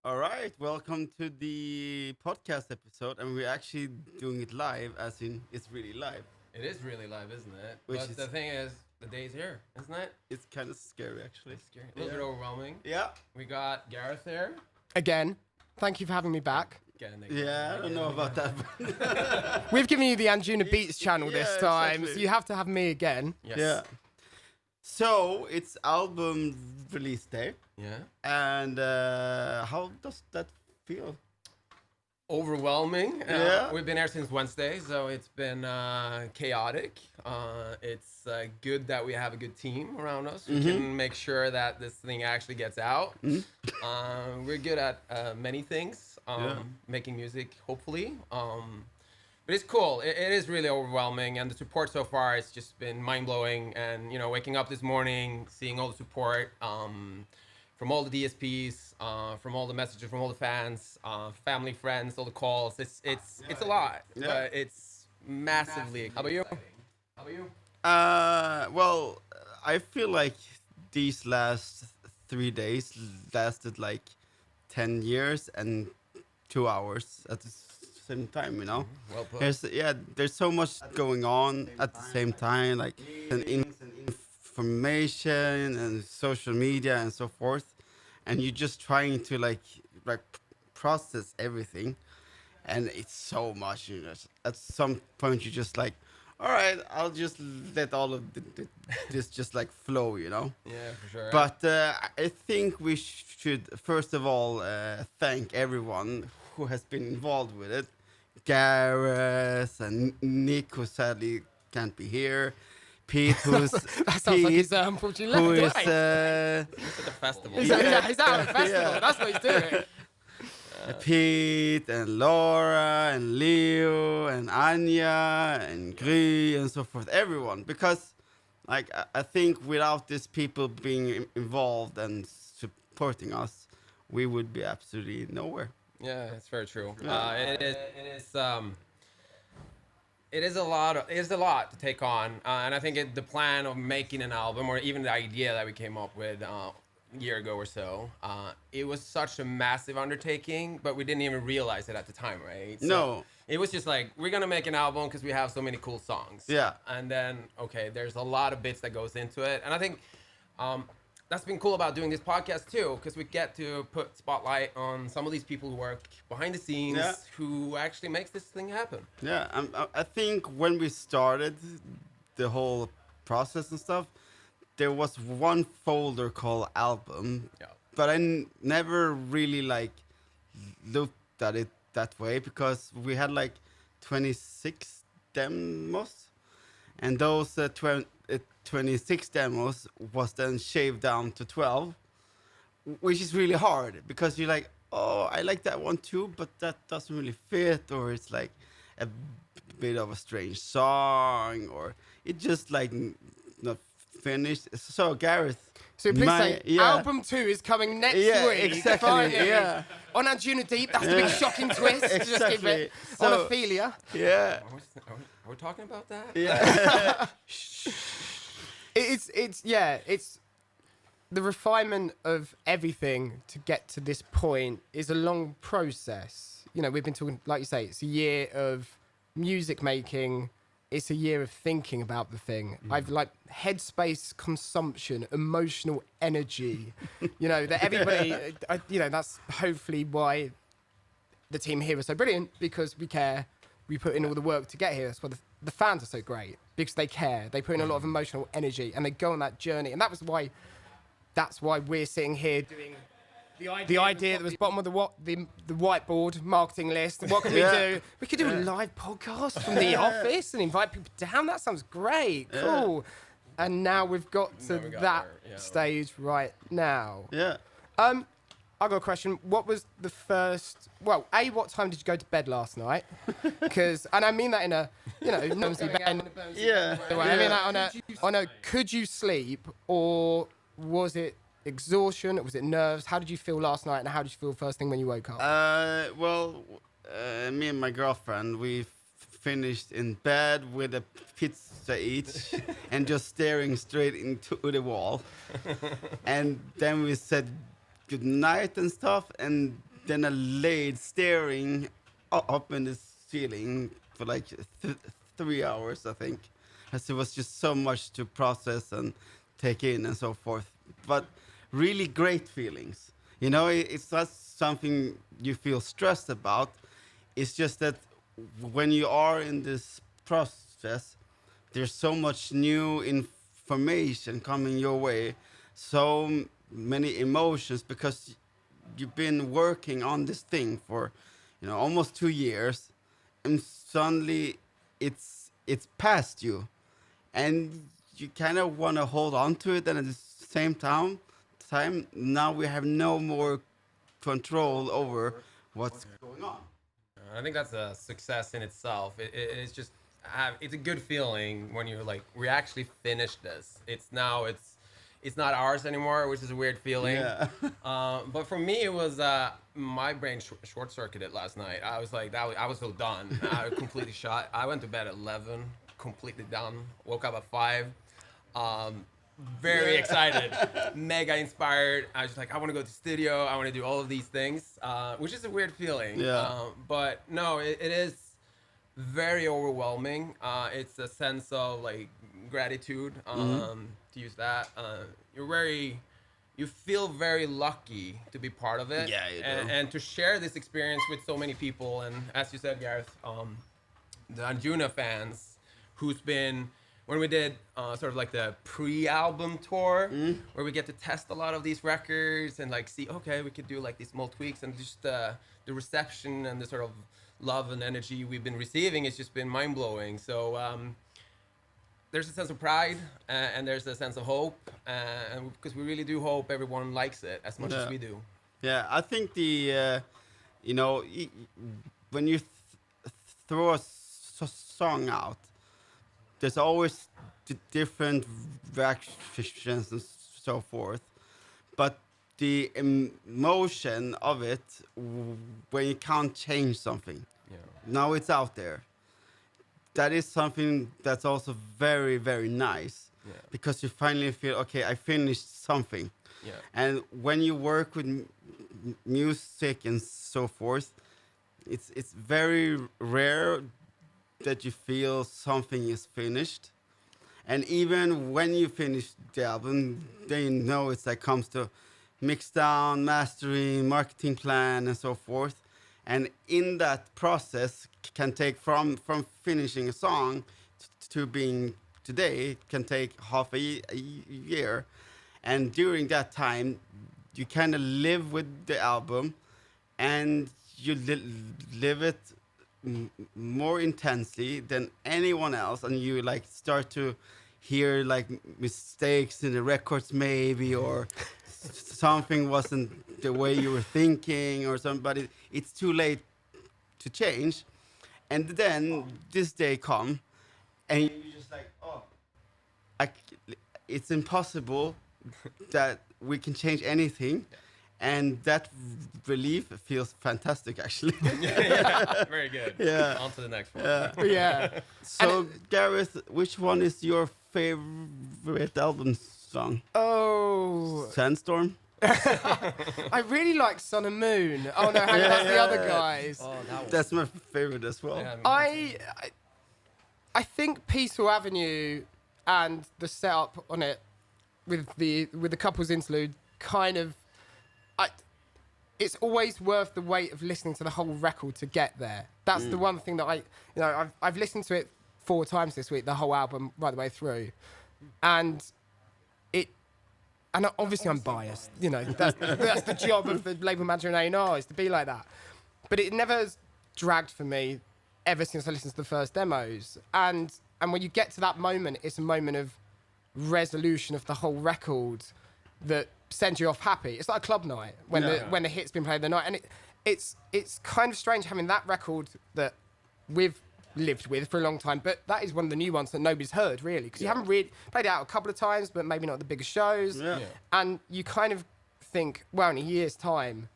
All right, welcome to the podcast episode, and we're actually doing it live, as in it's really live, It is really live, isn't it? Which But is- the thing is, the day's here, isn't it? it's kind of scary actually. It's scary. A little bit overwhelming. Yeah, We got Gareth there. Again, thank you for having me back. yeah, I don't know about that. We've given you the Anjunabeats channel this Yeah, time, exactly. so you have to have me again. Yes. Yeah. So it's album release day, Yeah. and how does that feel? Overwhelming. Yeah. We've been here since Wednesday, so it's been chaotic. It's good that we have a good team around us who can make sure that this thing actually gets out. We're good at many things, making music, hopefully. But it's cool. It is really overwhelming, and the support so far has just been mind-blowing. And waking up this morning, seeing all the support from all the DSPs, from all the messages from all the fans, family, friends, all the calls. It's a lot, but it's massively. How about you? How about you? Well, I feel like these last 3 days lasted like 10 years and 2 hours at the same time, Well put. There's so much going on at the same time, like information and social media and so forth, and you're just trying to like process everything, and it's so much. At some point, you're just like, all right, I'll just let all of this just like flow, Yeah, for sure. But I think we should first of all thank everyone who has been involved with it. Gareth and Nick, who sadly can't be here. Pete, who's That sounds like he's unfortunately who left. is It's at the festival. He's out at a festival. That's what he's doing. Pete and Laura and Leo and Anya and Gry and so forth. Everyone, because like I think without these people being involved and supporting us, we would be absolutely nowhere. Yeah, it's very true. Yeah. It is a lot. It is a lot to take on, and I think the plan of making an album, or even the idea that we came up with a year ago or so, it was such a massive undertaking, but we didn't even realize it at the time, right? So No. it was just like, we're gonna make an album because we have so many cool songs. Yeah. And then there's a lot of bits that goes into it, and I think that's been cool about doing this podcast too, because we get to put spotlight on some of these people who work behind the scenes, Yeah. who actually makes this thing happen. Yeah, I think when we started the whole process and stuff, there was one folder called album, Yeah. but I never really like looked at it that way, because we had like 26 demos, and those 26 demos was then shaved down to 12, which is really hard, because you're like, oh, I like that one too, but that doesn't really fit, or it's like a bit of a strange song, or it just like not finished. So Gareth, So please say, yeah. album 2 is coming next Yeah, week. exactly, Finally. yeah. On Anjunabeats, that's the big shocking twist. Just give Exactly. it. So- On Ophelia. Yeah, Are we talking about that? yeah, It's the refinement of everything to get to this point is a long process. We've been talking, like you say, it's a year of music making. It's a year of thinking about the thing. I've like headspace consumption, emotional energy, that everybody, that's hopefully why the team here is so brilliant, because we care. We put in all the work to get here. That's why the fans are so great, because they care. They put in a lot of emotional energy, and they go on that journey. And that's why we're sitting here doing the idea that was bottom of the whiteboard marketing list. What can we do? We could do a live podcast from the office and invite people down. That sounds great. Cool. And now we've got to we got that there, yeah. stage right now. yeah. I got a question. What was the first? Well, what time did you go to bed last night? Because, and I mean that in a, nosy Ben. Yeah. I mean that on a. Could you sleep, or was it exhaustion? Was it nerves? How did you feel last night, and how did you feel first thing when you woke up? Well, me and my girlfriend, we finished in bed with a pizza each and just staring straight into the wall. And then we said good night and stuff, and then I laid staring up in the ceiling for like 3 hours, I think, as it was just so much to process and take in and so forth. But really great feelings. You know, it's not something you feel stressed about. It's just that when you are in this process, there's so much new information coming your way, so many emotions, because you've been working on this thing for, almost 2 years, and suddenly it's past you, and you kind of want to hold on to it, and at the same time now we have no more control over what's going on. I think that's a success in itself. It's just it's a good feeling when you're like, we actually finished this. It's not ours anymore, which is a weird feeling. Yeah. But for me, it was my brain short circuited last night. I was like, I was so done. I was completely shot. I went to bed at 11, completely done. Woke up at 5. Very excited, mega inspired. I was like, I want to go to the studio. I want to do all of these things, which is a weird feeling. Yeah. But no, it is very overwhelming. It's a sense of like gratitude, to use that. You feel very lucky to be part of it. Yeah, you do. And to share this experience with so many people. And as you said, Gareth, the Anjuna fans, who's been, when we did sort of like the pre-album tour, where we get to test a lot of these records and like see, okay, we could do like these small tweaks, and just the reception and the sort of love and energy we've been receiving has just been mind-blowing. So there's a sense of pride, and there's a sense of hope, and because we really do hope everyone likes it as much as we do. Yeah, I think when you throw a song out, there's always different reactions and so forth, but the emotion of it, when you can't change something, now it's out there. That is something that's also very, very nice, because you finally feel, okay, I finished something. Yeah. And when you work with music and so forth, it's very rare that you feel something is finished. And even when you finish the album, then you know it's like comes to mix down, mastering, marketing plan, and so forth. And in that process can take from finishing a song to being today, it can take half a year. And during that time, you kind of live with the album, and you live it more intensely than anyone else, and you like start to hear like mistakes in the records maybe, or something wasn't the way you were thinking or something, but it's too late to change. And then this day come, and you're just like, oh, it's impossible that we can change anything. And that relief feels fantastic, actually. Yeah, very good. Yeah. On to the next one. Yeah. So, Gareth, which one is your favorite album song? Oh, Sandstorm? I really like Sun and Moon. Oh no, hang on, that's the other guys. Oh, that was, That's my favorite as well. yeah, I think Peaceful Avenue and the setup on it with the couples interlude kind of, it's always worth the wait of listening to the whole record to get there. That's the one thing that I've listened to it 4 times this week, the whole album right the way through, and obviously I'm biased. That's the job of the label manager and A&R, is to be like that. But it never has dragged for me ever since I listened to the first demos. And when you get to that moment, it's a moment of resolution of the whole record that sends you off happy. It's like a club night when the hit's been played the night, and it's kind of strange having that record that we've lived with for a long time, but that is one of the new ones that nobody's heard really, because you haven't really played it out a couple of times, but maybe not the biggest shows. And you kind of think, well, in a year's time,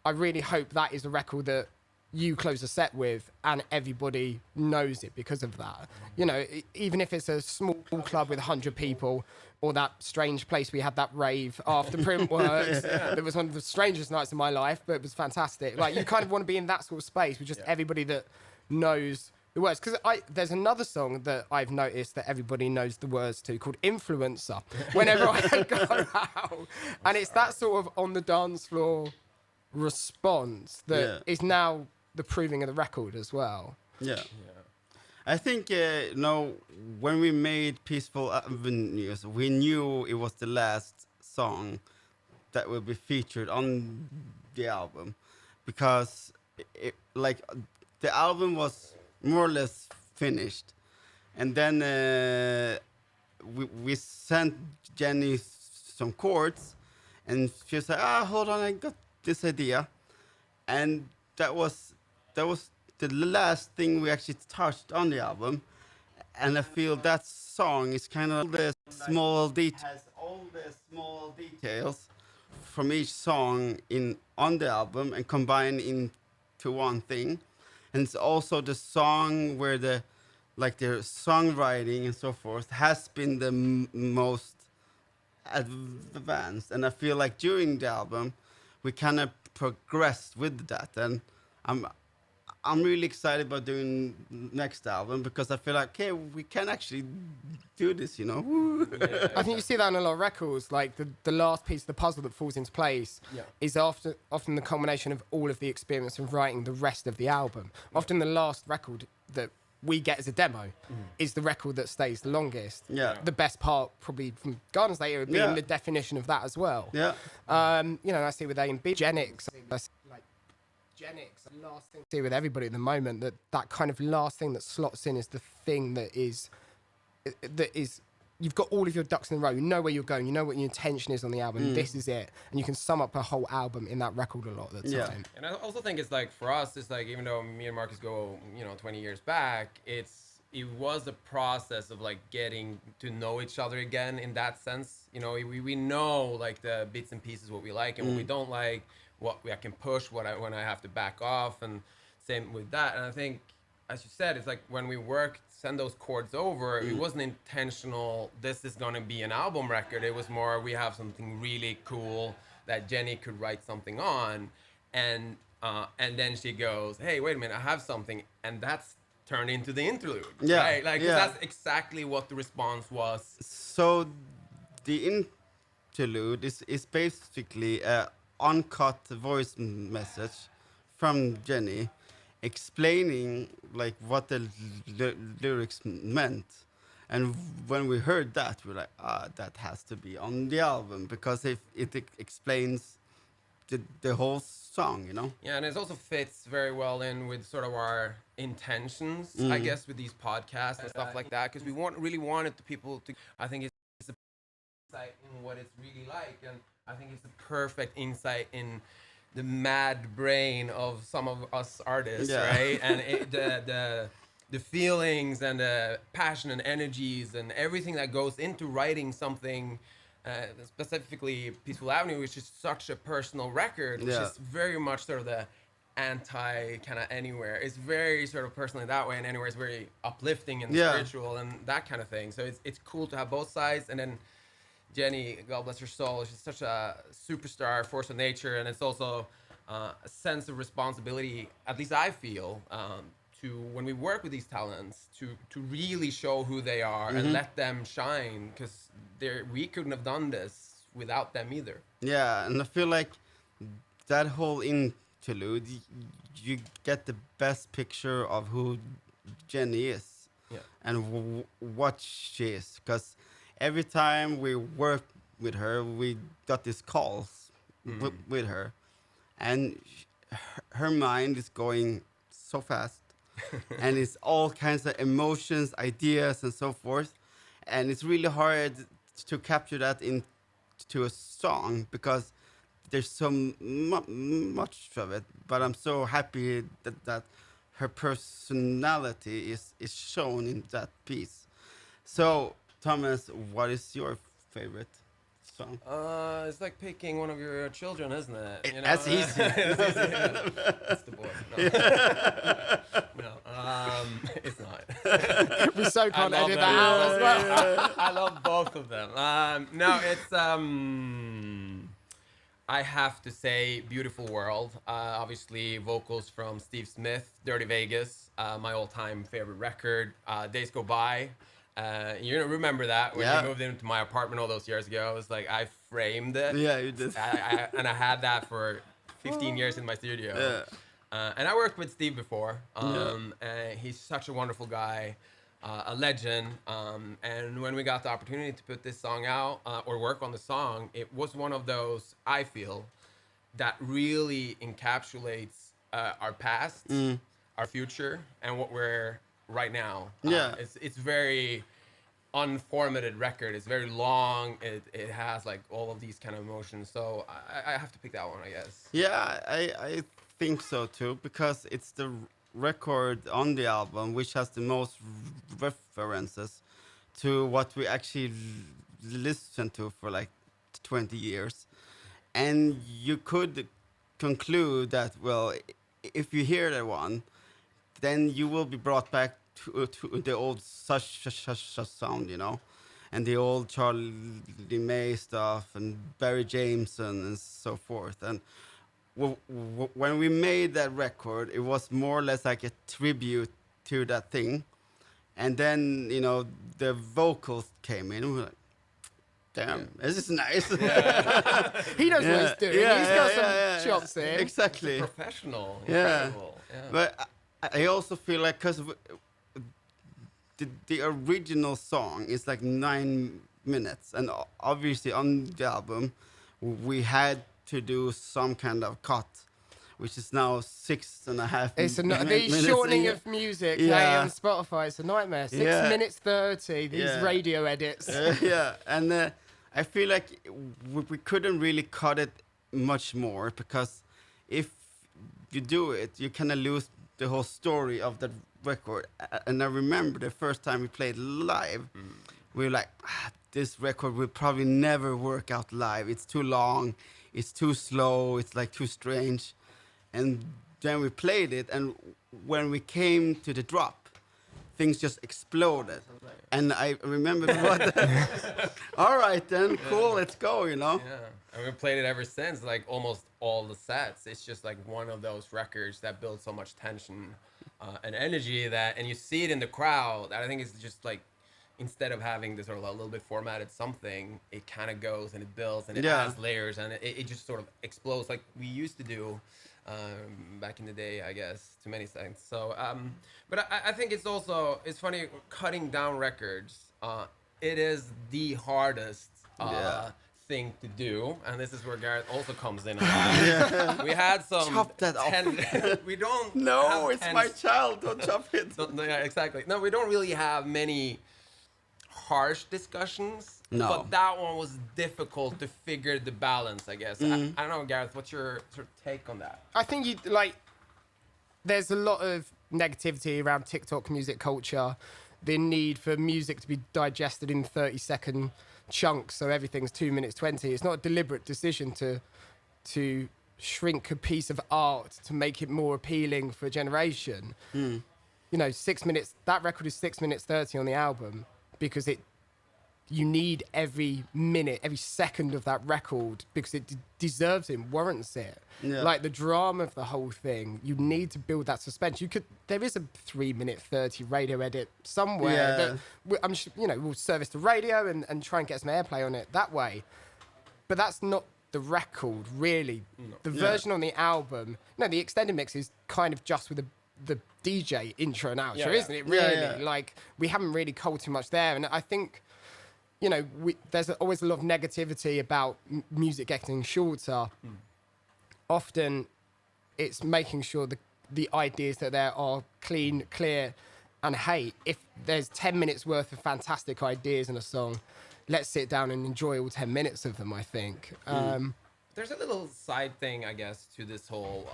I really hope that is a record that you close a set with, and everybody knows it because of that. You know, even if it's a small club with 100 people, or that strange place we had that rave after Printworks. That was one of the strangest nights of my life, but it was fantastic. Like, you kind of want to be in that sort of space with just everybody that knows the words. Because there's another song that I've noticed that everybody knows the words to called Influencer whenever I go out. And it's that sort of on the dance floor response that is now the proving of the record as well. Yeah. I think, when we made Peaceful Avenues, we knew it was the last song that will be featured on the album, because the album was more or less finished. And then we sent Jenny some chords, and she said, hold on, I got this idea. And that was the last thing we actually touched on the album, and I feel that song is kind of the small details, all the small details from each song on the album and combined into one thing. And it's also the song where the songwriting and so forth has been the most advanced, and I feel like during the album we kind of progressed with that, and I'm really excited about doing next album, because I feel like, okay, we can actually do this, Woo. I think you see that on a lot of records, like the last piece of the puzzle that falls into place is often the culmination of all of the experience of writing the rest of the album. Often the last record that we get as a demo is the record that stays the longest. Yeah. The best part, probably from Garden's Later, being the definition of that as well. Yeah. I see with A and B, Genix, last thing to do with everybody at the moment, that kind of last thing that slots in is the thing that is you've got all of your ducks in a row, you know where you're going, you know what your intention is on the album, this is it, and you can sum up a whole album in that record a lot of the time. And I also think it's like, for us, it's like, even though me and Marcus go 20 years back, it was a process of like getting to know each other again, in that sense. We know like the bits and pieces, what we like and what we don't like, what I can push, when I have to back off, and same with that. And I think, as you said, it's like when we send those chords over, it wasn't intentional, this is going to be an album record. It was more, we have something really cool that Jenny could write something on, and then she goes, hey, wait a minute, I have something, and that's turned into the interlude. Right? Like, 'cause that's exactly what the response was. So the interlude is basically a uncut voice message from Jenny explaining like what the lyrics meant. And when we heard that, we were like, that has to be on the album, because it explains the whole song, Yeah, and it also fits very well in with sort of our intentions, I guess, with these podcasts and stuff like that, because we really wanted the people to, I think it's a insight in what it's really like, and I think it's a perfect insight in the mad brain of some of us artists, right? And the feelings and the passion and energies and everything that goes into writing something, specifically Peaceful Avenue, which is such a personal record, which is very much sort of the anti kind of Anywhere. It's very sort of personal in that way, and Anywhere is very uplifting and spiritual and that kind of thing. So it's cool to have both sides. And then Jenny, God bless her soul, she's such a superstar, force of nature, and it's also a sense of responsibility, at least I feel, to, when we work with these talents, to really show who they are and let them shine, because we couldn't have done this without them either. Yeah, and I feel like that whole interlude, you get the best picture of who Jenny is and what she is, because every time we worked with her, we got these calls with her, and her mind is going so fast, and it's all kinds of emotions, ideas, and so forth, and it's really hard to capture that into a song, because there's so much of it. But I'm so happy that her personality is shown in that piece. So, Thomas, what is your favorite song? It's like picking one of your children, isn't it? You know? That's easy. It's easy, yeah. It's the boy. No, it's not. We so can't love edit them. that out as well. I love both of them. No, it's I have to say, Beautiful World. Obviously, vocals from Steve Smith, Dirty Vegas, my all-time favorite record. Days Go By. You remember that when Yeah. we moved into my apartment all those years ago? It was like I framed it. Yeah, you did. And I had that for 15 years in my studio. Yeah. And I worked with Steve before. And he's such a wonderful guy, a legend. And when we got the opportunity to put this song out or work on the song, it was one of those, I feel, that really encapsulates our past, our future, and what we're right now. Yeah. It's very unformatted record. It's very long. It has like all of these kind of emotions. So I have to pick that one, I guess. Yeah, I think so too, because it's the record on the album which has the most references to what we actually listened to for like 20 years. And you could conclude that, well, if you hear that one, then you will be brought back to the old such sound, you know, and the old Charlie May stuff and Barry Jameson and so forth. And when we made that record, it was more or less like a tribute to that thing. And then, you know, the vocals came in. And we were like, damn, this is nice. He knows what he's doing. He's got some chops there. Exactly. Professional. Yeah. Incredible. Yeah. But I also feel like, because the original song is like 9 minutes, and obviously on the album we had to do some kind of cut, which is now 6.5 It's the minutes. shortening of music on Spotify. It's a nightmare. 6 minutes 30. These radio edits. Yeah, and I feel like we couldn't really cut it much more, because if you do it, you kind of lose the whole story of the record. And I remember the first time we played live, we were like, this record will probably never work out live. It's too long, it's too slow, it's like too strange. And then we played it, and when we came to the drop, things just exploded. And I remember all right then, cool, let's go, you know? Yeah, and we played it ever since, like almost all the sets. It's just like one of those records that builds so much tension and energy and you see it in the crowd. I think it's just like, instead of having this sort of a little bit formatted something, it kind of goes and it builds and it adds layers, and it just sort of explodes like we used to do back in the day, I guess, to many extents. So, but I think it's funny, cutting down records. It is the hardest thing to do, and this is where Gareth also comes in. We had some Chop that off. We don't. No, it's my child. Don't chop it. Yeah, exactly. No, we don't really have many harsh discussions. No. But that one was difficult to figure the balance, I guess. I don't know, Gareth, what's your sort of take on that? I think there's a lot of negativity around TikTok music culture, the need for music to be digested in 30-second chunks, so everything's 2 minutes 20. It's not a deliberate decision to shrink a piece of art to make it more appealing for a generation. You know, 6 minutes, that record is 6 minutes 30 on the album, because you need every minute, every second of that record, because it deserves it, warrants it. Yeah. Like the drama of the whole thing, you need to build that suspense. There is a 3 minute 30 radio edit somewhere that we'll service the radio and try and get some airplay on it that way. But that's not the record, really. No. The version on the album, the extended mix is kind of just with the DJ intro and outro, isn't it? Really, like we haven't really culled too much there, and I think, there's always a lot of negativity about music getting shorter. Often, it's making sure the ideas that there are clean, clear, and hey, if there's 10 minutes worth of fantastic ideas in a song, let's sit down and enjoy all 10 minutes of them, I think. There's a little side thing, I guess, to this whole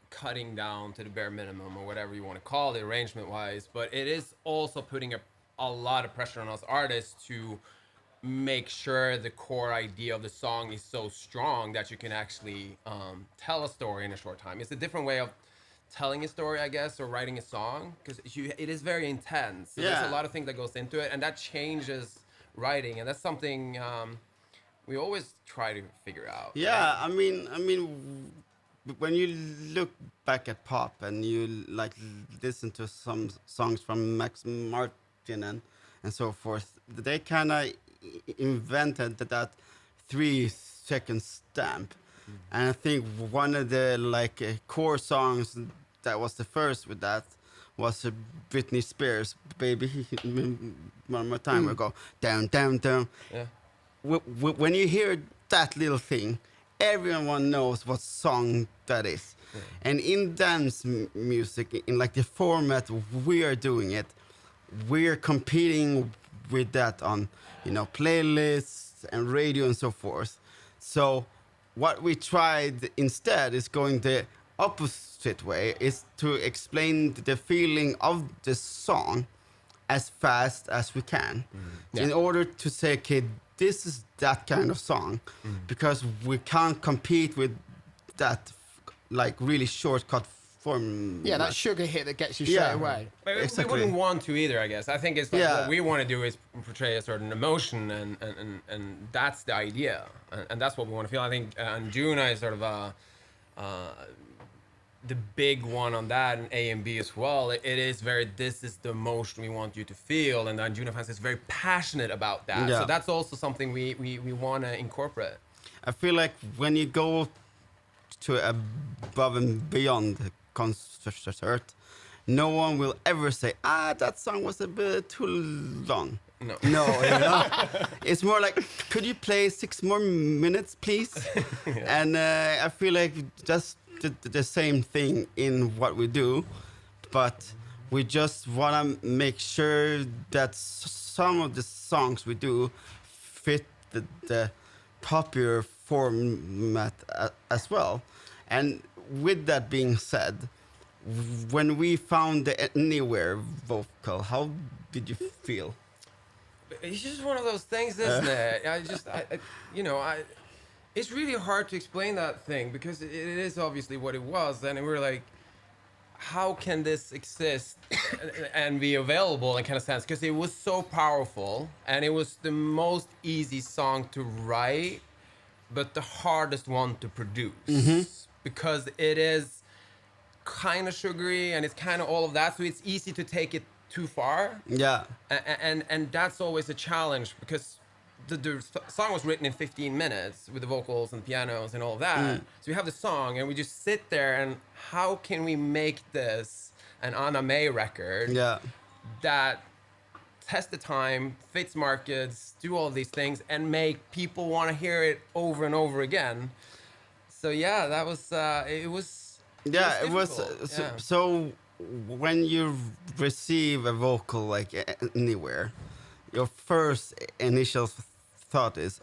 cutting down to the bare minimum, or whatever you want to call it, arrangement-wise. But it is also putting a lot of pressure on us artists to make sure the core idea of the song is so strong that you can actually tell a story in a short time. It's a different way of telling a story, I guess, or writing a song, because it is very intense. So there's a lot of things that goes into it, and that changes writing, and that's something we always try to figure out. Yeah, I mean, when you look back at pop and you like listen to some songs from Max Martin and so forth, they kind of invented that 3 second stamp. And I think one of the like core songs that was the first with that was Britney Spears, "Baby." One more time, we go down, down, down. Yeah. When you hear that little thing, everyone knows what song that is. Yeah. And in dance music, in like the format we are doing it, we're competing with that on, playlists and radio and so forth. So what we tried instead is going the opposite way, is to explain the feeling of the song as fast as we can in order to say, okay, this is that kind of song, because we can't compete with that like really shortcut form. Yeah, that sugar hit that gets you straight away. But Exactly. we wouldn't want to either, I guess. I think it's like what we want to do is portray a certain emotion, and that's the idea, and that's what we want to feel. I think Anjuna is sort of the big one on that, and A and B as well. It is very, this is the emotion we want you to feel, and the Anjuna fans is very passionate about that. Yeah. So that's also something we want to incorporate. I feel like when you go to above and beyond the concert, no one will ever say, that song was a bit too long. No. No, it's more like, could you play 6 more minutes, please? And I feel like just the same thing in what we do, but we just want to make sure that some of the songs we do fit the popular format as well. And with that being said, when we found the Anywhere vocal, how did you feel? It's just one of those things, isn't it? It's really hard to explain that thing, because it is obviously what it was, and we're like, how can this exist and be available in kind of sense? Because it was so powerful, and it was the most easy song to write, but the hardest one to produce, because it is kind of sugary and it's kind of all of that, so it's easy to take it too far. Yeah. And that's always a challenge, because the song was written in 15 minutes with the vocals and pianos and all of that. So we have the song and we just sit there, and how can we make this an anamē record that test the time, fits markets, do all these things, and make people want to hear it over and over again. So yeah, that was it was difficult. So when you receive a vocal like Anywhere, your first initial thought is,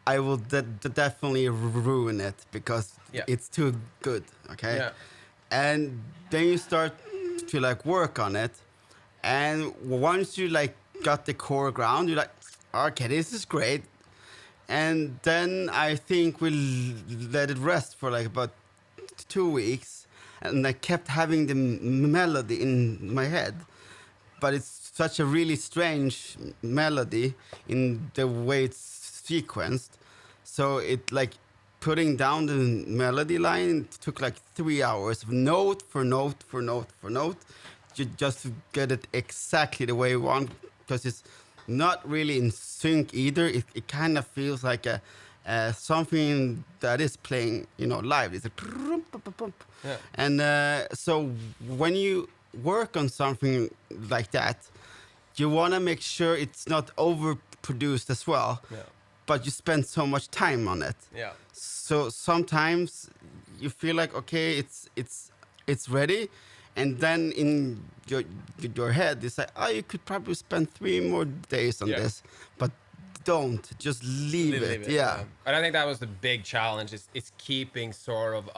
I will definitely ruin it because it's too good, okay? Yeah. And then you start to like work on it, and once you like got the core ground, you're like, okay, this is great. And then I think we'll let it rest for like about 2 weeks, and I kept having the melody in my head, but it's such a really strange melody in the way it's sequenced. So it like putting down the melody line took like 3 hours of note for note for note for note, just to get it exactly the way we want, because it's not really in sync either. It kind of feels like a something that is playing, live. It's like, and so when you work on something like that, you want to make sure it's not overproduced as well, but you spend so much time on it. Yeah. So sometimes you feel like, okay, it's ready, and then in your head it's like, you could probably spend 3 more days on this, but don't just leave it. Yeah. And I think that was the big challenge, is keeping sort of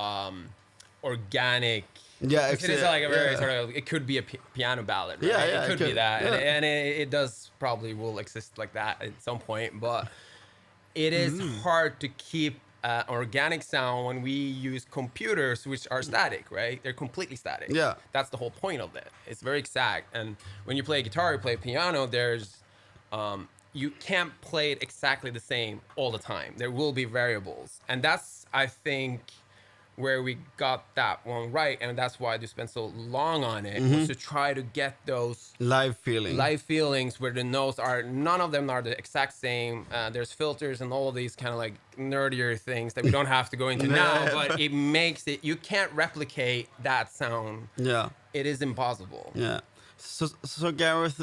organic Yeah, It is like a very sort of, it could be a piano ballad, right? Yeah, it could be that. Yeah. And it does probably will exist like that at some point, but it is hard to keep organic sound when we use computers, which are static, right? They're completely static. Yeah. That's the whole point of it. It's very exact. And when you play a guitar, you play a piano, there's, you can't play it exactly the same all the time. There will be variables. And that's, I think, where we got that one right, and that's why they spent so long on it, was to try to get those live feelings where the notes are, none of them are the exact same. There's filters and all these kind of like nerdier things that we don't have to go into now, but it makes it, you can't replicate that sound. Yeah, it is impossible. Yeah. So Gareth,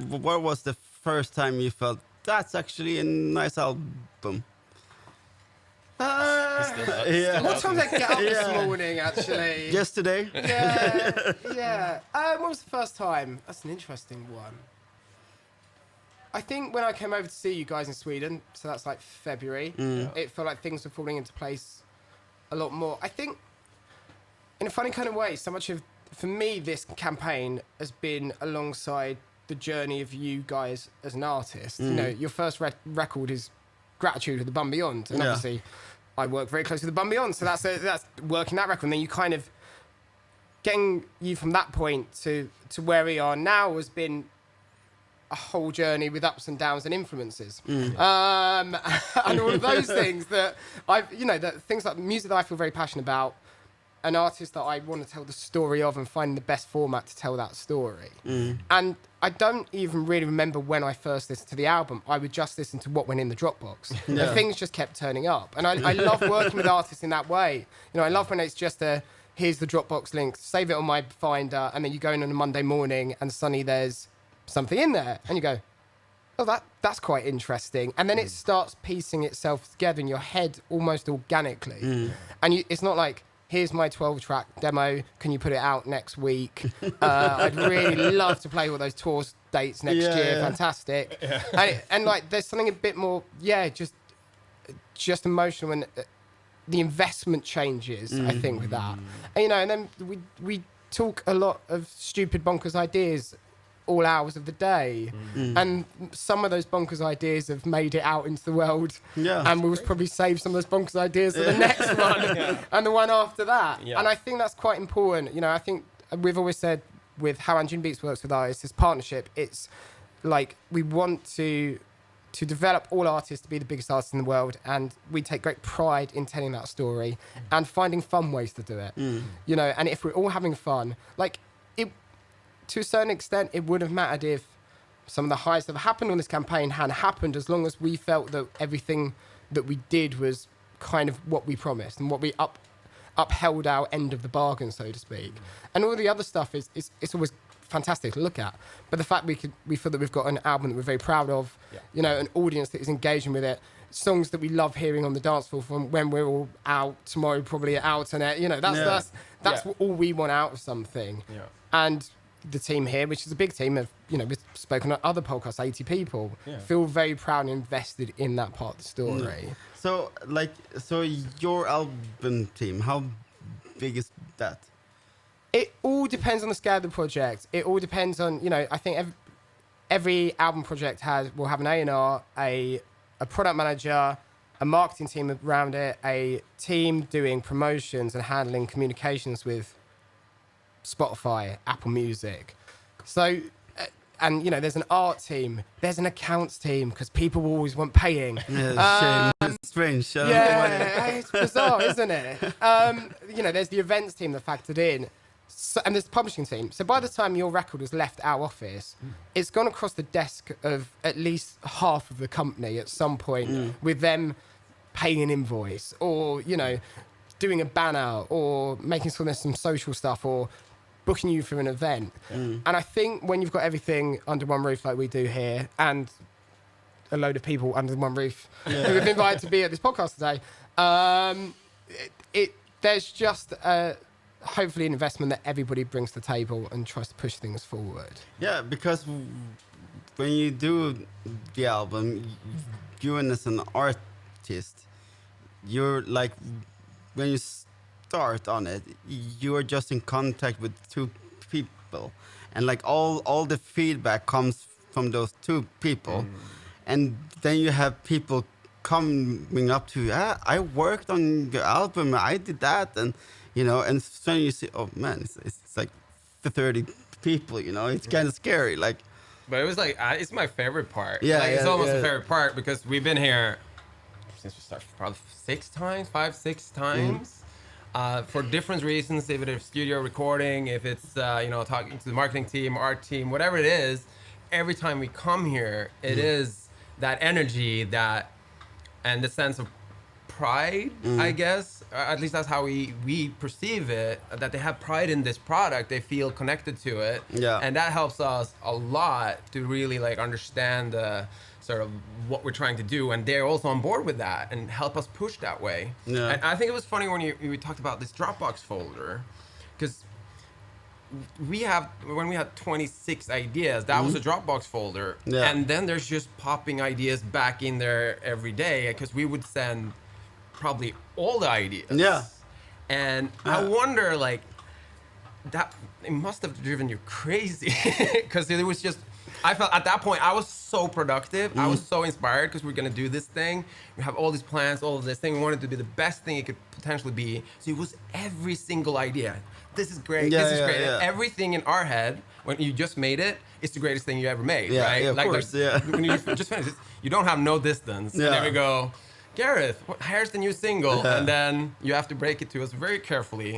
what was the first time you felt that's actually a nice album? What time did I get up this morning, actually? Yesterday? Yeah. When was the first time? That's an interesting one. I think when I came over to see you guys in Sweden, so that's like February, it felt like things were falling into place a lot more. I think, in a funny kind of way, so much of, for me, this campaign has been alongside the journey of you guys as an artist. You know, your first record is Gratitude with the Bun Beyond, and obviously I work very closely with the Bun Beyond, so that's working that record. And then you kind of getting you from that point to where we are now has been a whole journey with ups and downs and influences, and all of those things that that things like music that I feel very passionate about, an artist that I want to tell the story of, and finding the best format to tell that story. And I don't even really remember when I first listened to the album. I would just listen to what went in the Dropbox. And things just kept turning up. And I love working with artists in that way. You know, I love when it's just here's the Dropbox link, save it on my Finder, and then you go in on a Monday morning and suddenly there's something in there. And you go, oh, that's quite interesting. And then it starts piecing itself together in your head almost organically. And it's not like, here's my 12-track demo. Can you put it out next week? I'd really love to play all those tour dates next year. Fantastic. And like, there's something a bit more, just emotional, and the investment changes, I think, with that. And, and then we talk a lot of stupid bonkers ideas all hours of the day, and some of those bonkers ideas have made it out into the world, and we'll probably save some of those bonkers ideas for the next one and the one after that. And I think that's quite important. I think we've always said with how Anjunabeats works with artists, this partnership, it's like we want to develop all artists to be the biggest artists in the world, and we take great pride in telling that story and finding fun ways to do it. And if we're all having fun, like it, to a certain extent, it would have mattered if some of the highs that have happened on this campaign had happened, as long as we felt that everything that we did was kind of what we promised and what we upheld our end of the bargain, so to speak. And all the other stuff is it's always fantastic to look at. But the fact we feel that we've got an album that we're very proud of, an audience that is engaging with it, songs that we love hearing on the dance floor from when we're all out tomorrow, probably out, and that's all we want out of something. And the team here, which is a big team of, we've spoken on other podcasts, 80 people, feel very proud and invested in that part of the story. So your album team, how big is that? It all depends on the scale of the project. It all depends on, I think every album project will have an A&R, a product manager, a marketing team around it, a team doing promotions and handling communications with Spotify, Apple Music. So, and there's an art team, there's an accounts team, because people always want paying. It's strange. It's bizarre, isn't it? There's the events team that factored in. So, and there's the publishing team. So by the time your record has left our office, it's gone across the desk of at least half of the company at some point, with them paying an invoice, or, doing a banner, or making some social stuff, or booking you for an event. And I think when you've got everything under one roof like we do here, and a load of people under one roof who have invited to be at this podcast today, there's just hopefully an investment that everybody brings to the table and tries to push things forward. Yeah, because when you do the album, you as an artist, you're like, when you start on it, you are just in contact with two people, and like all the feedback comes from those two people, and then you have people coming up to you. Ah, I worked on your album. I did that, and and then you see, oh man, it's like the 30 people. It's kind of scary. Like, But it was like, it's my favorite part. Yeah, like, it's yeah, almost yeah. the favorite part because we've been here since we started probably 6 times, for different reasons. If it's studio recording, if it's talking to the marketing team, art team, whatever it is. Every time we come here, it is that energy and the sense of pride, I guess. At least that's how we perceive it. That they have pride in this product, they feel connected to it, and that helps us a lot to really like understand the sort of what we're trying to do, and they're also on board with that and help us push that way. Yeah. And I think it was funny when we talked about this Dropbox folder, because when we had 26 ideas, that was a Dropbox folder, and then there's just popping ideas back in there every day because we would send probably all the ideas. Yeah. And I wonder, like, that it must have driven you crazy because it was just. I felt at that point I was so productive. I was so inspired because we're gonna do this thing. We have all these plans, all of this thing. We wanted to be the best thing it could potentially be. So it was every single idea. This is great. Yeah, this is great. yeah. And everything in our head when you just made it, it's the greatest thing you ever made. Yeah, right? yeah, of course, yeah. When you just finish it, you don't have no distance. Yeah. And then we go, Gareth, here's the new single, and then you have to break it to us very carefully.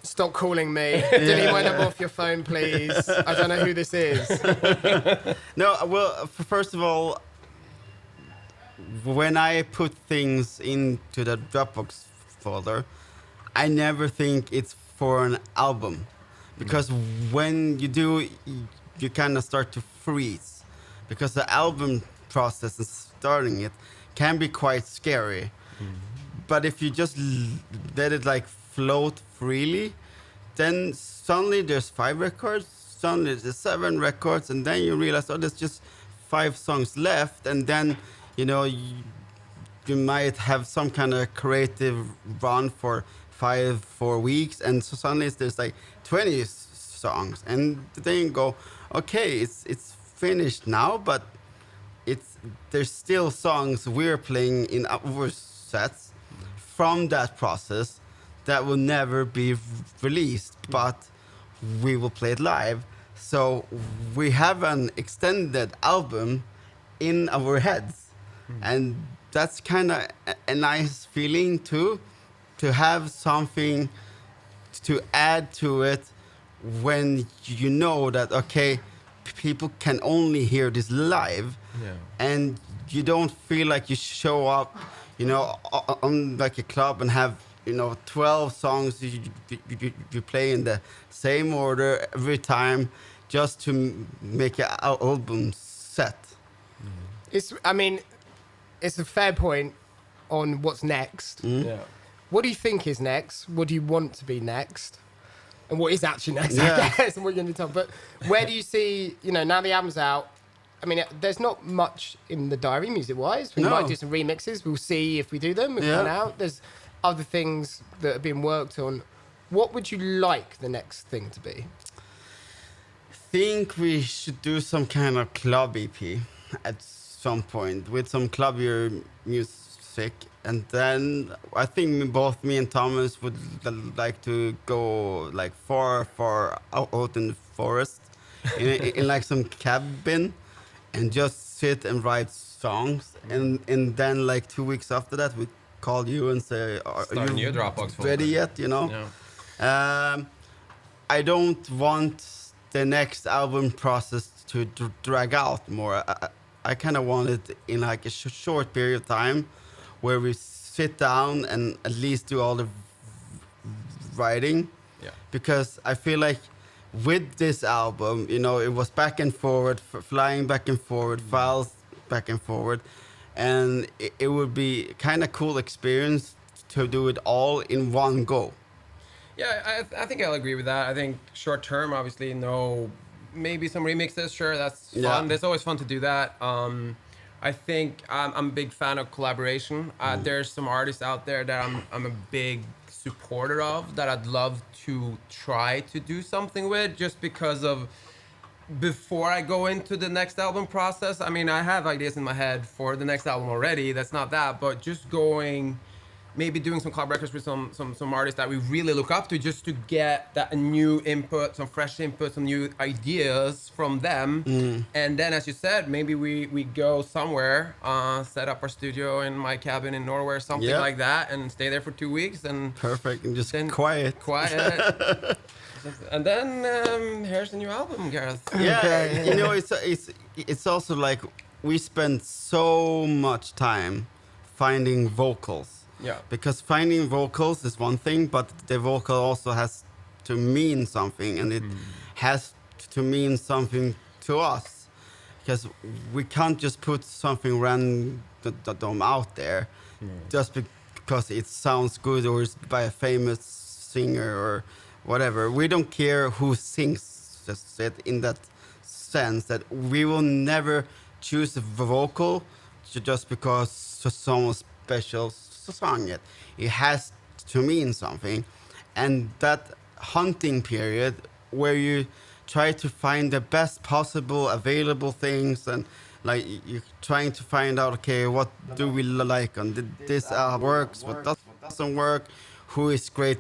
Stop calling me. Delete my number off your phone, please. I don't know who this is. No, well, first of all, when I put things into the Dropbox folder, I never think it's for an album, because when you do, you kind of start to freeze, because the album process and starting it can be quite scary. But if you just let it like float freely, then suddenly there's 5 records, suddenly there's 7 records, and then you realize, oh, there's just 5 songs left, and then you might have some kind of creative run for 4 weeks, and so suddenly there's like 20 songs, and then you go, okay, it's finished now, but there's still songs we're playing in our sets from that process that will never be released, but we will play it live. So we have an extended album in our heads, and that's kind of a nice feeling too, to have something to add to it when you know that, okay, people can only hear this live, and you don't feel like you show up, on like a club and have 12 songs you play in the same order every time just to make an album set. It's a fair point on what's next. Yeah. What do you think is next? What do you want to be next? And what is actually next, Yeah. I guess, and what you're going to tell. But where do you see, now the album's out, there's not much in the diary music-wise. We might do some remixes. We'll see if we do them. If we out. There's other things that are being worked on. What would you like the next thing to be? Think we should do some kind of club EP at some point with some clubbier music, and then I think both me and Thomas would like to go like far out in the forest in like some cabin and just sit and write songs, and then like 2 weeks after that we call you and say, are Start a new you Dropbox folder. ready yet? Yeah. I don't want the next album process to drag out more. I kind of want it in like a short period of time where we sit down and at least do all the writing. Yeah. Because I feel like with this album, it was back and forward, flying back and forward, files back and forward. And it would be kind of cool experience to do it all in one go. Yeah, I think I'll agree with that. I think short term, obviously, maybe some remixes. Sure, that's fun. Yeah. It's always fun to do that. I think I'm a big fan of collaboration. There's some artists out there that I'm a big supporter of, that I'd love to try to do something with, just because of before I go into the next album process. I mean, I have ideas in my head for the next album already. That's not that, but just going, maybe doing some collab records with some artists that we really look up to, just to get that new input, some fresh input, some new ideas from them. And then, as you said, maybe we go somewhere, set up our studio in my cabin in Norway or something like that, and stay there for 2 weeks. And perfect, and just then quiet. And then here's the new album, Gareth. Yeah, you know, it's also like we spend so much time finding vocals. Yeah. Because finding vocals is one thing, but the vocal also has to mean something, and it has to mean something to us. Because we can't just put something random out there just because it sounds good or it's by a famous singer or whatever. We don't care who sings it, in that sense that we will never choose a vocal just because someone special sung it. It has to mean something. And that hunting period where you try to find the best possible available things, and like you're trying to find out, okay, what do we like on this works, what doesn't work, who is great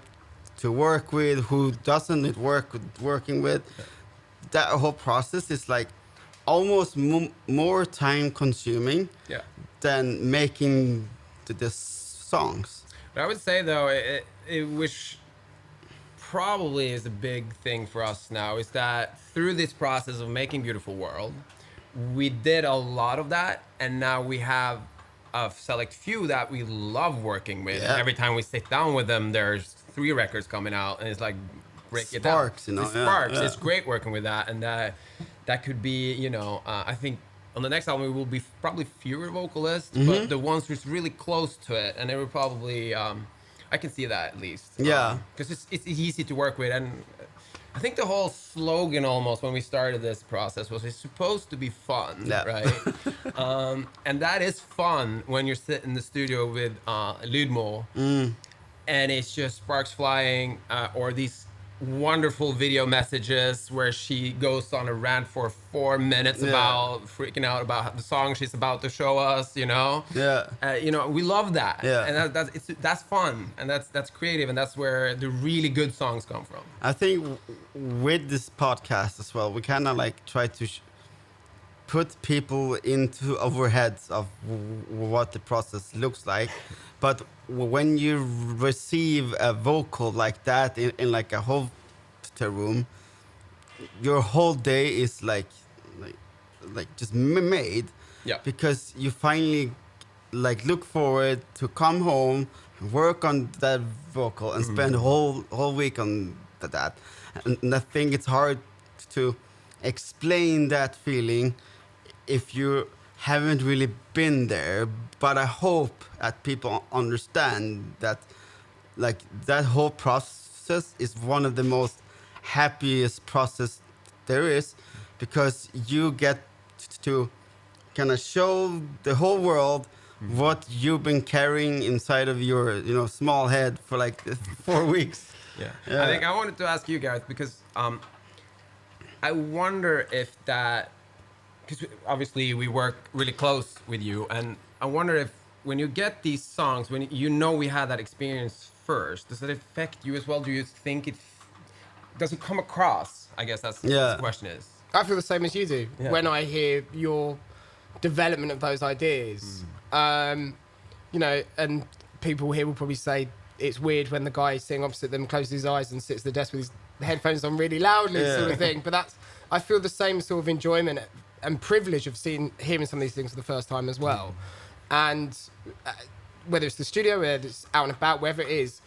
to work with, who doesn't it working with. That whole process is like almost more time consuming than making the songs. But I would say though, which probably is a big thing for us now, is that through this process of making Beautiful World, we did a lot of that, and now we have a select few that we love working with. And every time we sit down with them, there's 3 records coming out, and it's like break it down. Sparks, you know. It sparks. It's great working with that, and that could be, you know, I think on the next album it will be probably fewer vocalists, but the ones who's really close to it, and they will probably I can see that at least. Because it's easy to work with, and I think the whole slogan almost when we started this process was it's supposed to be fun, right? And that is fun when you're sitting in the studio with Lydmo, and it's just sparks flying, or these wonderful video messages where she goes on a rant for 4 minutes about freaking out about the song she's about to show us, you know. You know, we love that. And that's fun, and that's creative, and that's where the really good songs come from. I think with this podcast as well, we kind of like try to put people into our heads of what the process looks like. But when you receive a vocal like that in like a hotel room, your whole day is like just made. Because you finally like look forward to come home, work on that vocal, and spend a whole week on that. And I think it's hard to explain that feeling if you haven't really been there, but I hope that people understand that like that whole process is one of the most happiest process there is, because you get to kind of show the whole world what you've been carrying inside of your, you know, small head for like 4 weeks. I think I wanted to ask you, Gareth, because I wonder if that, because obviously we work really close with you, and I wonder if when you get these songs, when you know we had that experience first, does it affect you as well? Do you think does it come across? I guess that's what the question is. I feel the same as you do when I hear your development of those ideas. You know, and people here will probably say it's weird when the guy sitting opposite them closes his eyes and sits at the desk with his headphones on really loudly, sort of thing. But I feel the same sort of enjoyment and privilege of hearing some of these things for the first time as well. And whether it's the studio, whether it's out and about, wherever it is,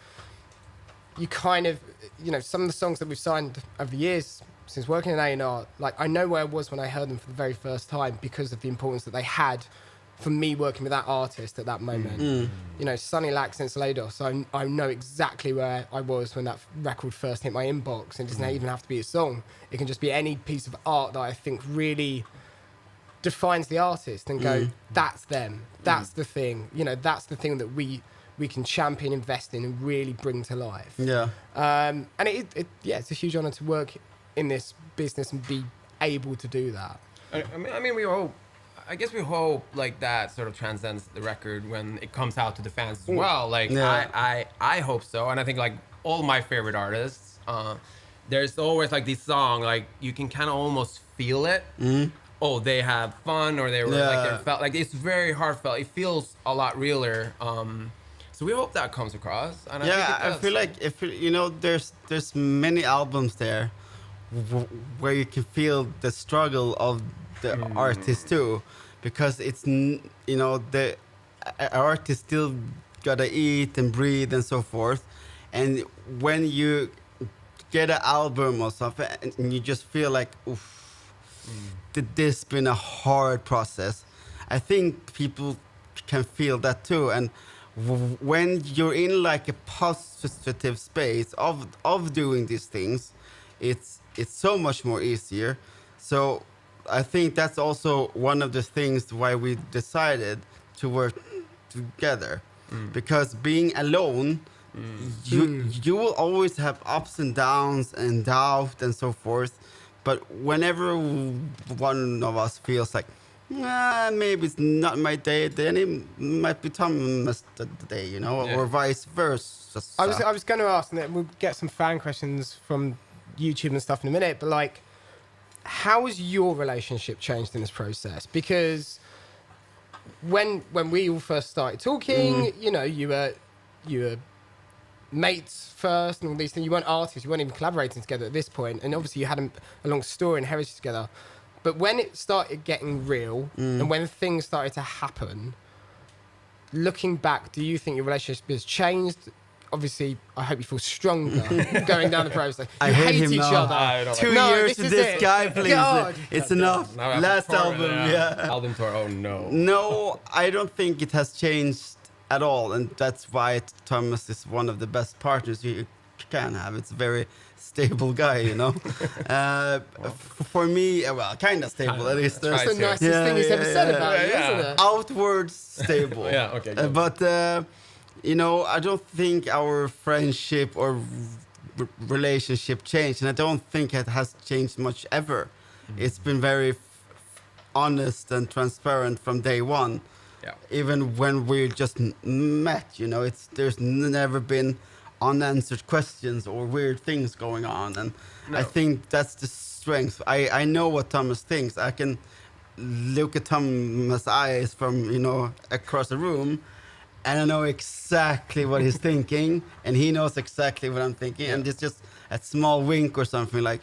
you kind of, you know, some of the songs that we've signed over the years since working in A&R, like I know where I was when I heard them for the very first time because of the importance that they had for me working with that artist at that moment. You know, Sunny Lack since Lados, I know exactly where I was when that record first hit my inbox. And it doesn't even have to be a song. It can just be any piece of art that I think really defines the artist and go, that's them. That's the thing. You know, that's the thing that we can champion, invest in, and really bring to life. Yeah. And it's a huge honor to work in this business and be able to do that. I mean, we hope. I guess we hope like that sort of transcends the record when it comes out to the fans as well. Like I hope so, and I think like all my favorite artists, there's always like this song like you can kind of almost feel it. Oh, they have fun, or they were like they felt like it's very heartfelt. It feels a lot realer. So we hope that comes across. And I feel like there's many albums there where you can feel the struggle of the artist too, because it's the artist still gotta eat and breathe and so forth, and when you get an album or something and you just feel like, oof, this been a hard process. I think people can feel that too, and when you're in like a positive space of doing these things, it's so much more easier. So I think that's also one of the things why we decided to work together, because being alone, you will always have ups and downs and doubt and so forth. But whenever one of us feels like, maybe it's not my day, then it might be Thomas' day, or vice versa. I was going to ask, and we'll get some fan questions from YouTube and stuff in a minute, but like, how has your relationship changed in this process? Because when we all first started talking, you were mates first and all these things. You weren't artists, you weren't even collaborating together at this point, and obviously you had a long story and heritage together. But when it started getting real and when things started to happen, looking back, do you think your relationship has changed? Obviously, I hope you feel stronger going down the process. You hate each other. 2 years with this guy, please. God. It's enough. Last album, Album tour, oh no. No, I don't think it has changed at all. And that's why Thomas is one of the best partners you can have. It's a very stable guy, For me, well, kind of stable at least. That's the nicest thing he's ever said about you, isn't it? Outwards stable. Okay. But I don't think our friendship or relationship changed, and I don't think it has changed much ever. It's been very honest and transparent from day one. Yeah. Even when we just met, there's never been unanswered questions or weird things going on, and I think that's the strength. I know what Thomas thinks. I can look at Thomas' eyes from across the room, and I know exactly what he's thinking, and he knows exactly what I'm thinking, and it's just a small wink or something like,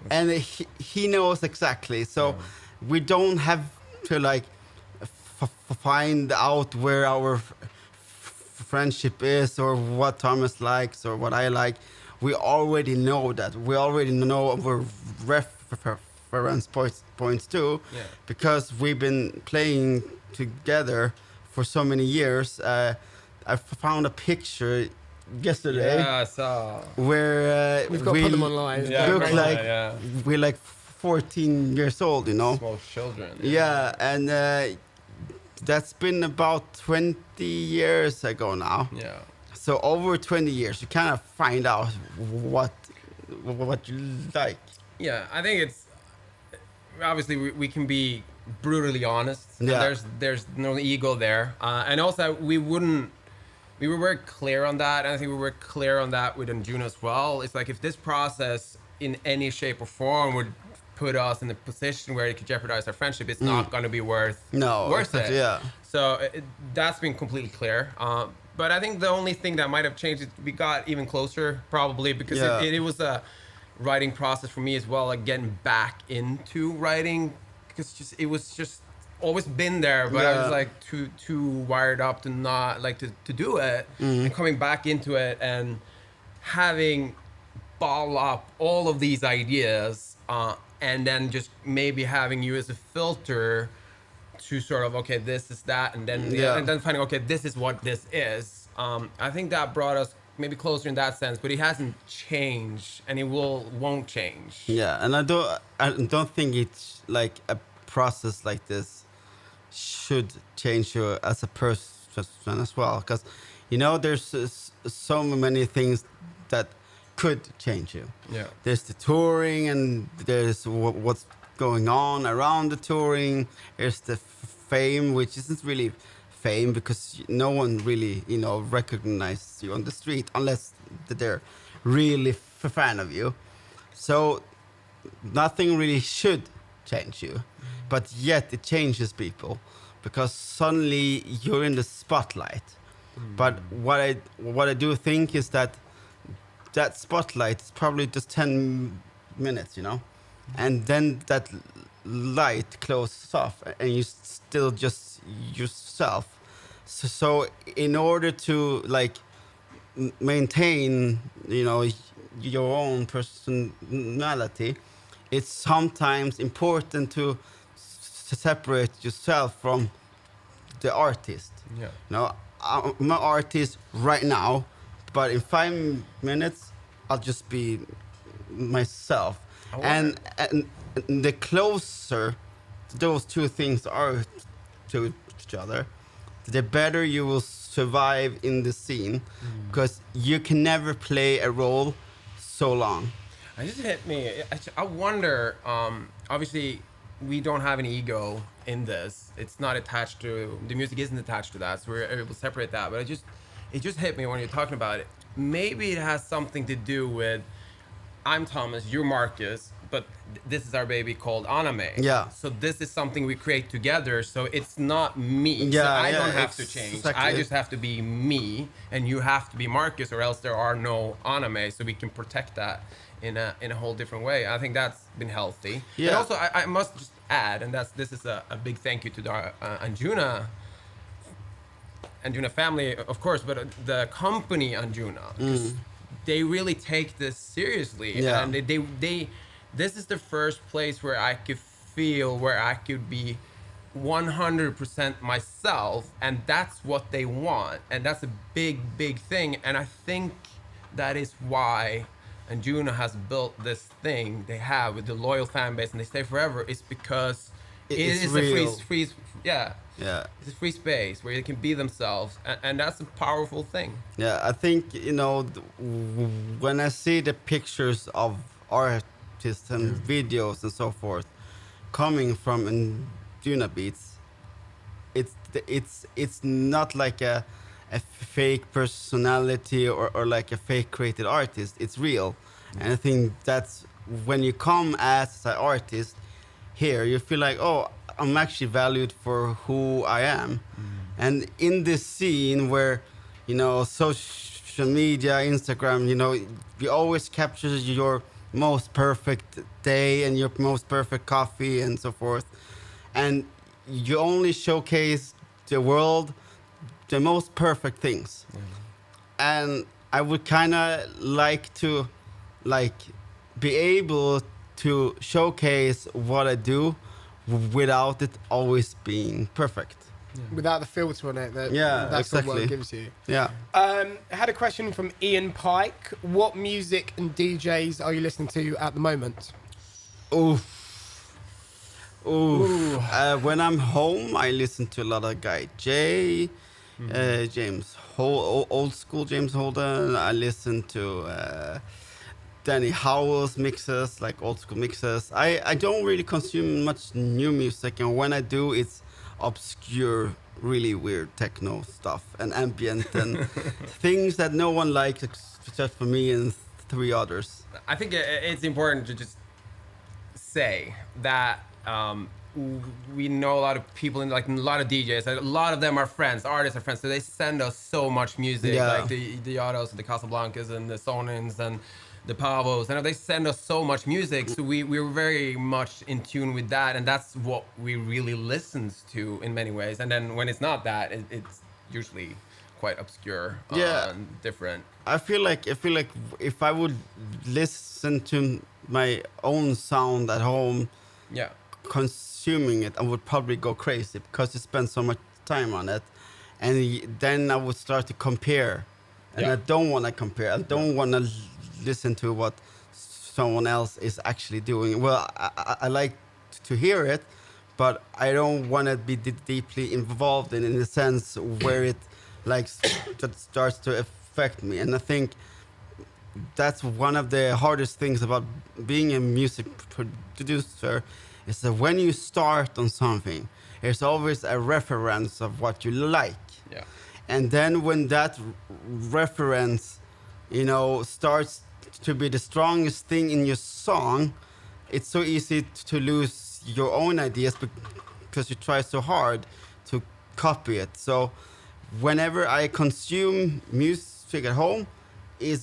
and he knows exactly. So we don't have to like find out where our friendship is or what Thomas likes or what I like. We already know that. We already know our reference points too, because we've been playing together for so many years. I found a picture yesterday. Yeah, I saw. Where we've got to put them online. Look like we're like 14 years old, Small children. Yeah, and that's been about 20 years ago now. Yeah. So over 20 years, you kind of find out what you like. Yeah, I think it's obviously we can be brutally honest. Yeah. There's no ego there, and also we were very clear on that, and I think we were clear on that with Anjuna as well. It's like if this process in any shape or form would put us in a position where it could jeopardize our friendship, it's not going to be worth it. Yeah. So that's been completely clear. But I think the only thing that might have changed is we got even closer, probably, because it was a writing process for me as well, like getting back into writing, because it was just always been there, but I was like too wired up to not like to do it, and coming back into it and having ball up all of these ideas, and then just maybe having you as a filter to sort of, okay, this is that, and then finding, okay, this is what this is. I think that brought us maybe closer in that sense, but it hasn't changed, and it won't change. Yeah, and I don't think it's like a process like this should change you as a person as well, because there's so many things that could change you. Yeah. There's the touring, and there's what's going on around the touring. There's the fame, which isn't really fame because no one really recognizes you on the street unless they're really fan of you. So nothing really should change you, but yet it changes people because suddenly you're in the spotlight. But what I do think is that spotlight is probably just 10 minutes, and then that light closes off and you still just yourself. So in order to maintain your own personality, it's sometimes important to separate yourself from the artist. Yeah. I'm an artist right now, but in 5 minutes I'll just be myself. And the closer those two things are to each other, the better you will survive in the scene, because you can never play a role so long. It just hit me. I wonder. Obviously, we don't have an ego in this. It's not attached to the music. Isn't attached to that, so we're able to separate that. But it just hit me when you're talking about it. Maybe it has something to do with I'm Thomas, you're Marcus, but this is our baby called Anamē. Yeah. So this is something we create together. So it's not me. Yeah, so I yeah, don't have to change. exactly. I just have to be me, and you have to be Marcus, or else there are no Anamē. So we can protect that in a whole different way. I think that's been healthy. Yeah. And also, I must just add, and this is a big thank you to the Anjuna family, of course, but the company Anjuna, 'cause they really take this seriously. Yeah. And this is the first place where I could feel where I could be 100% myself, and that's what they want, and that's a big thing. And I think that is why Anjuna has built this thing they have with the loyal fan base, and they stay forever. It's because it It's is real. a free Yeah. it's a free space where they can be themselves, and that's a powerful thing. Yeah, I think when I see the pictures of artists and videos and so forth coming from Anjunabeats, it's not like a fake personality or like a fake created artist. It's real, and I think that's when you come as an artist here, you feel like, oh, I'm actually valued for who I am. And in this scene where social media, Instagram, you always capture your most perfect day and your most perfect coffee and so forth, and you only showcase the world the most perfect things. And I would kind of like to be able to showcase what I do without it always being perfect. Without the filter on it, that's exactly. what it gives you. Yeah. I had a question from Ian Pike. What music and DJs are you listening to at the moment? Oof. When I'm home, I listen to a lot of Guy J, James old school James Holden. I listen to Danny Howell's mixes, like old school mixes. I don't really consume much new music, and when I do, it's obscure, really weird techno stuff and ambient and things that no one likes except for me and 3 others. I think it's important to just say that we know a lot of people and a lot of DJs. A lot of them are friends, artists are friends. So they send us so much music, like the Yados, the Casablancas, and the Sonins, and the Pavos. And they send us so much music. So we're very much in tune with that, and that's what we really listen to in many ways. And then when it's not that, it's usually quite obscure, and different. I feel like if I would listen to my own sound at home, consuming it, I would probably go crazy because you spend so much time on it, and then I would start to compare, and I don't want to compare. I don't want to listen to what someone else is actually doing. Well, I like to hear it, but I don't want to be deeply involved in the sense where it like that starts to affect me. And I think that's one of the hardest things about being a music producer is that when you start on something, there's always a reference of what you like. Yeah. And then when that reference, you know, starts to be the strongest thing in your song, it's so easy to lose your own ideas because you try so hard to copy it. So whenever I consume music at home, is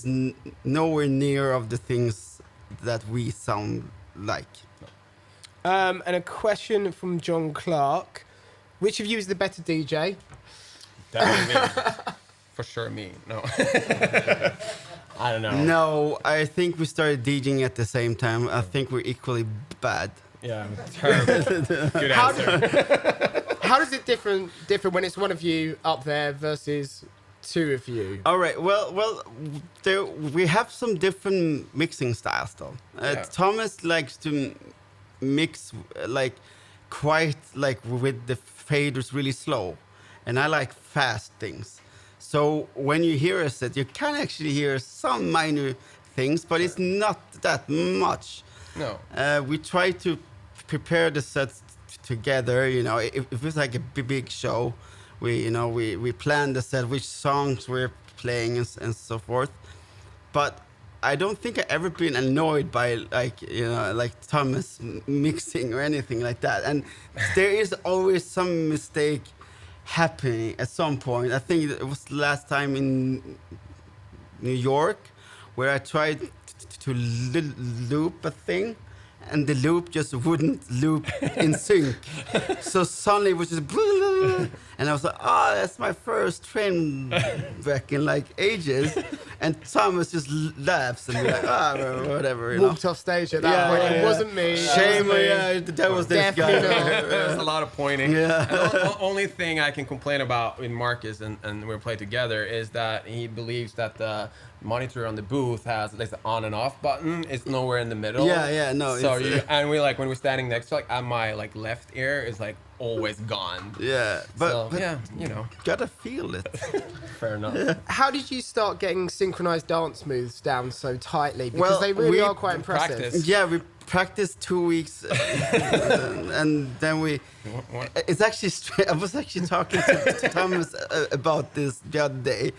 nowhere near of the things that we sound like. And a question from John Clark. Which of you is the better DJ? Definitely me. For sure me. No. I don't know. No, I think we started DJing at the same time. I think we're equally bad. Yeah, terrible. Good answer. How does it differ when it's one of you up there versus two of you? All right. Well, we have some different mixing styles, though. Yeah. Thomas likes to mix like quite like with the faders really slow, and I like fast things. So when you hear a set, you can actually hear some minor things, but it's not that much. No. We try to prepare the sets together. You know, if it's like a big show, we plan the set, which songs we're playing and so forth. But I don't think I've ever been annoyed by like Thomas mixing or anything like that. And there is always some mistake happening at some point. I think it was last time in New York where I tried to loop a thing, and the loop just wouldn't loop in sync. So suddenly it was just, and I was like, that's my first train wreck in like ages. And Thomas just laughs and be like, whatever. You Walked off stage at that point. It wasn't me. Shame, that was this guy. Definitely not. There's a lot of pointing. Yeah. And the only thing I can complain about in Marcus and we play together is that he believes that the monitor on the booth has like the on and off button. It's nowhere in the middle. Yeah, no. So and we like when we're standing next to like my like left ear is like always gone. Yeah, but yeah, you know, gotta feel it. fair enough. How did you start getting synchronized dance moves down so tightly? Because they really are quite impressive. practice. Yeah, we practiced 2 weeks, and then we. It's actually I was actually talking to Thomas about this the other day,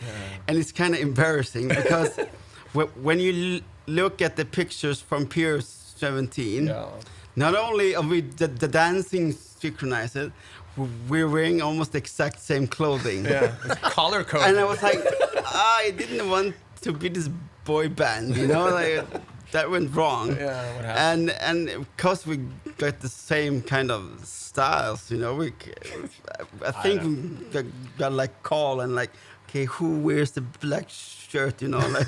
and it's kind of embarrassing because when you look at the pictures from Pier 17, not only are we the dancing synchronized, we're wearing almost the exact same clothing. Yeah, it's color coded. And I was like, I didn't want to be this boy band, you know, like that went wrong. Yeah, what happened? And because we got the same kind of styles, you know, I think we got like call and like, okay, who wears the black shirt, you know, like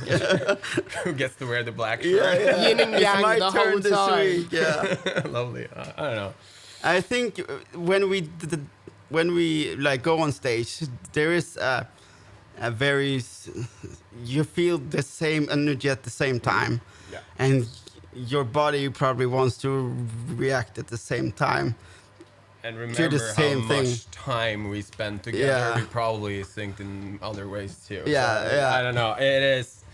Who gets to wear the black shirt? yeah. Yin and It's yang my the turn whole this time. week, yeah. Lovely. I don't know. I think when we like go on stage, there is a very you feel the same energy at the same time, and your body probably wants to react at the same time. And the remember same how thing. much time we spend together. Yeah. We probably synced in other ways too. Yeah, So, yeah. I don't know. It is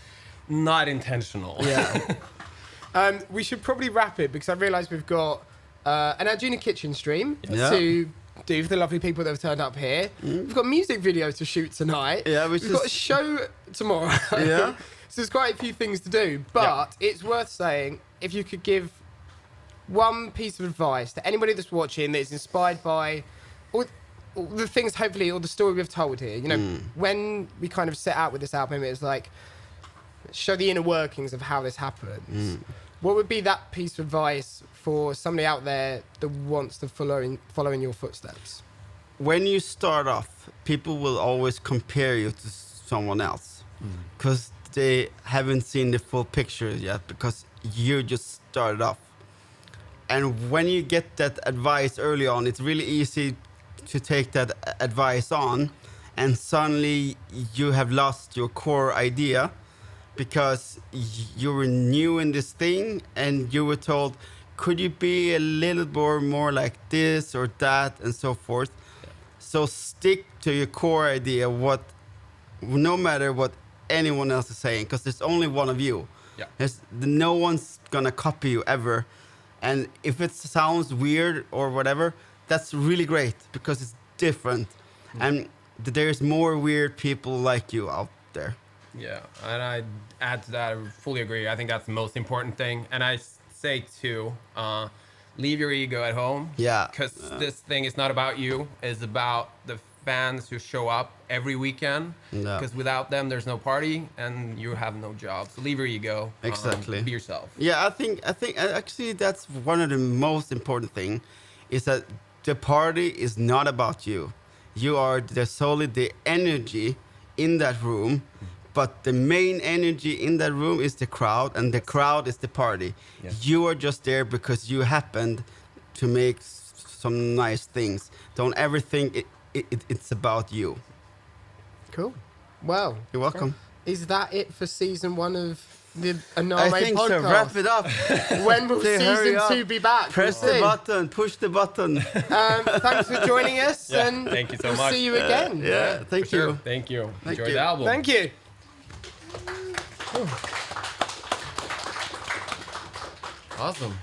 not intentional. Yeah. We should probably wrap it because I realise we've got an Anjuna kitchen stream Yeah. to do for the lovely people that have turned up here. We've got music videos to shoot tonight. Yeah, We've got a show tomorrow. Yeah. So there's quite a few things to do, but it's worth saying if you could give one piece of advice to anybody that's watching that is inspired by all the things, hopefully, or the story we've told here. You know, when we kind of set out with this album, it was like, show the inner workings of how this happens. What would be that piece of advice for somebody out there that wants to follow in your footsteps? When you start off, people will always compare you to someone else because they haven't seen the full picture yet because you just started off. And when you get that advice early on, it's really easy to take that advice on, and suddenly you have lost your core idea because you were new in this thing and you were told, could you be a little more like this or that and so forth? So stick to your core idea, no matter what anyone else is saying, because there's only one of you. Yeah. No one's gonna copy you ever. And if it sounds weird or whatever, that's really great because it's different. And there's more weird people like you out there. Yeah, and I add to that, I fully agree. I think that's the most important thing. And I say too, leave your ego at home. Yeah. Because this thing is not about you. It's about the fans who show up every weekend. No. Because without them, there's no party and you have no job. So leave your ego. Exactly. Be yourself. Yeah, I think actually that's one of the most important thing, is that the party is not about you. You are solely the energy in that room. But the main energy in that room is the crowd, and the crowd is the party. Yes. You are just there because you happened to make some nice things. Don't ever think it's about you. Cool. Well, You're welcome. Is that it for season 1 of the Anamē I think podcast? so. Wrap it up. When will Say, hurry season up. 2 be back? Press We'll the see. button. Push the button. Thanks for joining us, Yeah, and thank you so we'll much. see you again. Yeah, thank For sure. you. Thank you. Thank Enjoy you. the album. Thank you. Awesome.